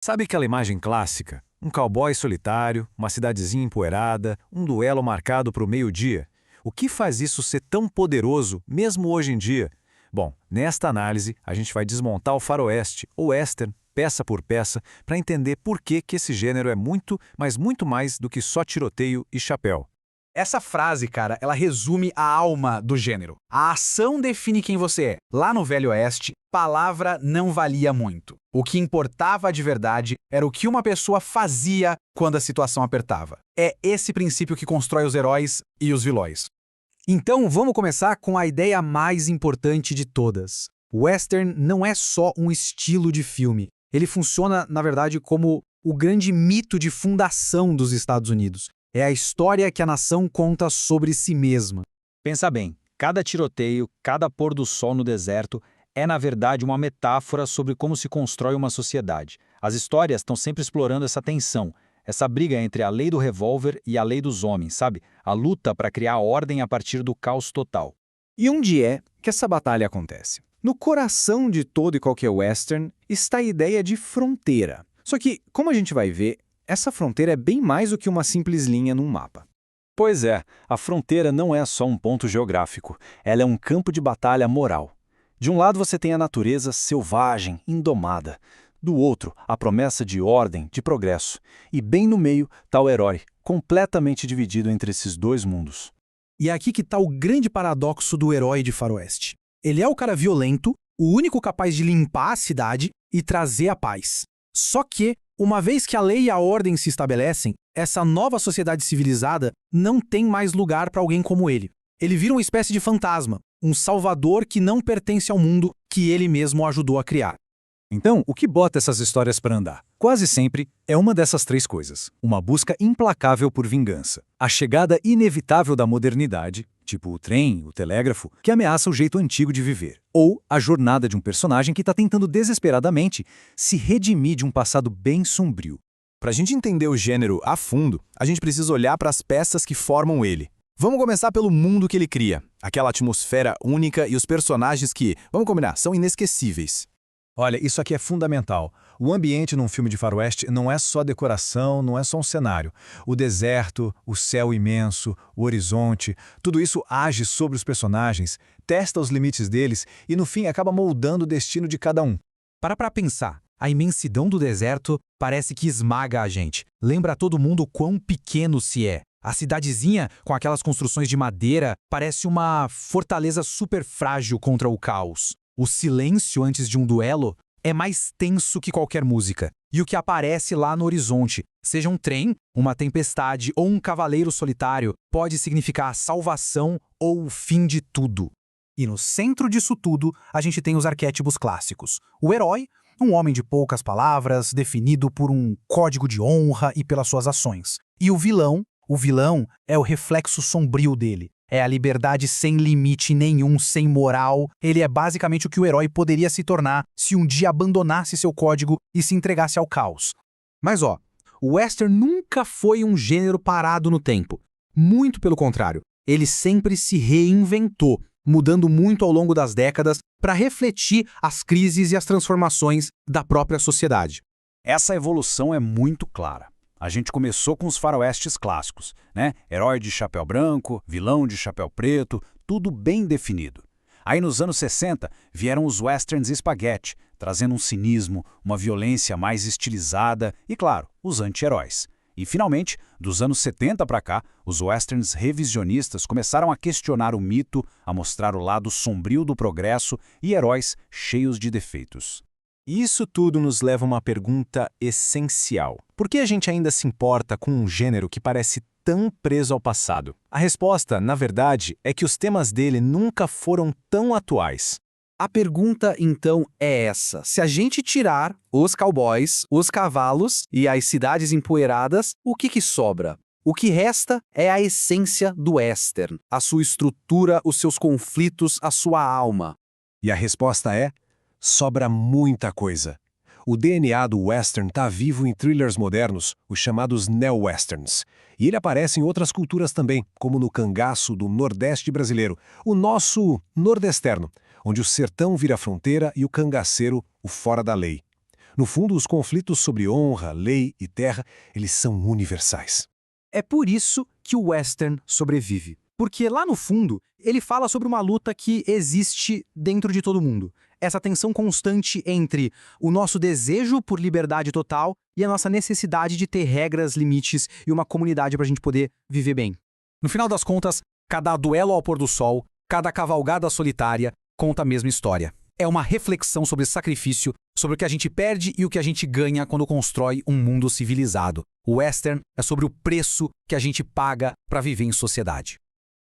Sabe aquela imagem clássica? Um cowboy solitário, uma cidadezinha empoeirada, um duelo marcado para o meio-dia. O que faz isso ser tão poderoso, mesmo hoje em dia? Bom, nesta análise, a gente vai desmontar o faroeste, ou western, peça por peça, para entender por que esse gênero é muito, mas muito mais do que só tiroteio e chapéu. Essa frase, cara, ela resume a alma do gênero. A ação define quem você é. Lá no Velho Oeste, palavra não valia muito. O que importava de verdade era o que uma pessoa fazia quando a situação apertava. É esse princípio que constrói os heróis e os vilões. Então vamos começar com a ideia mais importante de todas. O western não é só um estilo de filme. Ele funciona, na verdade, como o grande mito de fundação dos Estados Unidos. É a história que a nação conta sobre si mesma. Pensa bem, cada tiroteio, cada pôr do sol no deserto é, na verdade, uma metáfora sobre como se constrói uma sociedade. As histórias estão sempre explorando essa tensão, essa briga entre a lei do revólver e a lei dos homens, sabe? A luta para criar ordem a partir do caos total. E onde é que essa batalha acontece? No coração de todo e qualquer western está a ideia de fronteira. Só que, como a gente vai ver, essa fronteira é bem mais do que uma simples linha num mapa. Pois é, a fronteira não é só um ponto geográfico, ela é um campo de batalha moral. De um lado você tem a natureza selvagem, indomada. Do outro, a promessa de ordem, de progresso. E bem no meio está o herói, completamente dividido entre esses dois mundos. E é aqui que está o grande paradoxo do herói de faroeste. Ele é o cara violento, o único capaz de limpar a cidade e trazer a paz. Só que, uma vez que a lei e a ordem se estabelecem, essa nova sociedade civilizada não tem mais lugar para alguém como ele. Ele vira uma espécie de fantasma, um salvador que não pertence ao mundo que ele mesmo ajudou a criar. Então, o que bota essas histórias para andar? Quase sempre é uma dessas três coisas. Uma busca implacável por vingança. A chegada inevitável da modernidade, tipo o trem, o telégrafo, que ameaça o jeito antigo de viver. Ou a jornada de um personagem que está tentando desesperadamente se redimir de um passado bem sombrio. Para a gente entender o gênero a fundo, a gente precisa olhar para as peças que formam ele. Vamos começar pelo mundo que ele cria. Aquela atmosfera única e os personagens que, vamos combinar, são inesquecíveis. Olha, isso aqui é fundamental. O ambiente num filme de faroeste não é só decoração, não é só um cenário. O deserto, o céu imenso, o horizonte, tudo isso age sobre os personagens, testa os limites deles e, no fim, acaba moldando o destino de cada um. Para pensar, a imensidão do deserto parece que esmaga a gente. Lembra a todo mundo quão pequeno se é. A cidadezinha, com aquelas construções de madeira, parece uma fortaleza super frágil contra o caos. O silêncio antes de um duelo é mais tenso que qualquer música. E o que aparece lá no horizonte, seja um trem, uma tempestade ou um cavaleiro solitário, pode significar a salvação ou o fim de tudo. E no centro disso tudo, a gente tem os arquétipos clássicos. O herói, um homem de poucas palavras, definido por um código de honra e pelas suas ações. E o vilão é o reflexo sombrio dele. É a liberdade sem limite nenhum, sem moral. Ele é basicamente o que o herói poderia se tornar se um dia abandonasse seu código e se entregasse ao caos. Mas o western nunca foi um gênero parado no tempo. Muito pelo contrário, ele sempre se reinventou, mudando muito ao longo das décadas para refletir as crises e as transformações da própria sociedade. Essa evolução é muito clara. A gente começou com os faroestes clássicos, né? Herói de chapéu branco, vilão de chapéu preto, tudo bem definido. Aí nos anos 60 vieram os westerns espaguete, trazendo um cinismo, uma violência mais estilizada e, claro, os anti-heróis. E finalmente, dos anos 70 para cá, os westerns revisionistas começaram a questionar o mito, a mostrar o lado sombrio do progresso e heróis cheios de defeitos. E isso tudo nos leva a uma pergunta essencial. Por que a gente ainda se importa com um gênero que parece tão preso ao passado? A resposta, na verdade, é que os temas dele nunca foram tão atuais. A pergunta, então, é essa. Se a gente tirar os cowboys, os cavalos e as cidades empoeiradas, o que sobra? O que resta é a essência do western, a sua estrutura, os seus conflitos, a sua alma. E a resposta é: sobra muita coisa. O DNA do western está vivo em thrillers modernos, os chamados neo-westerns. E ele aparece em outras culturas também, como no cangaço do Nordeste brasileiro, o nosso nordestano, onde o sertão vira fronteira e o cangaceiro o fora da lei. No fundo, os conflitos sobre honra, lei e terra, eles são universais. É por isso que o western sobrevive. Porque lá no fundo, ele fala sobre uma luta que existe dentro de todo mundo. Essa tensão constante entre o nosso desejo por liberdade total e a nossa necessidade de ter regras, limites e uma comunidade para a gente poder viver bem. No final das contas, cada duelo ao pôr do sol, cada cavalgada solitária conta a mesma história. É uma reflexão sobre sacrifício, sobre o que a gente perde e o que a gente ganha quando constrói um mundo civilizado. O western é sobre o preço que a gente paga para viver em sociedade.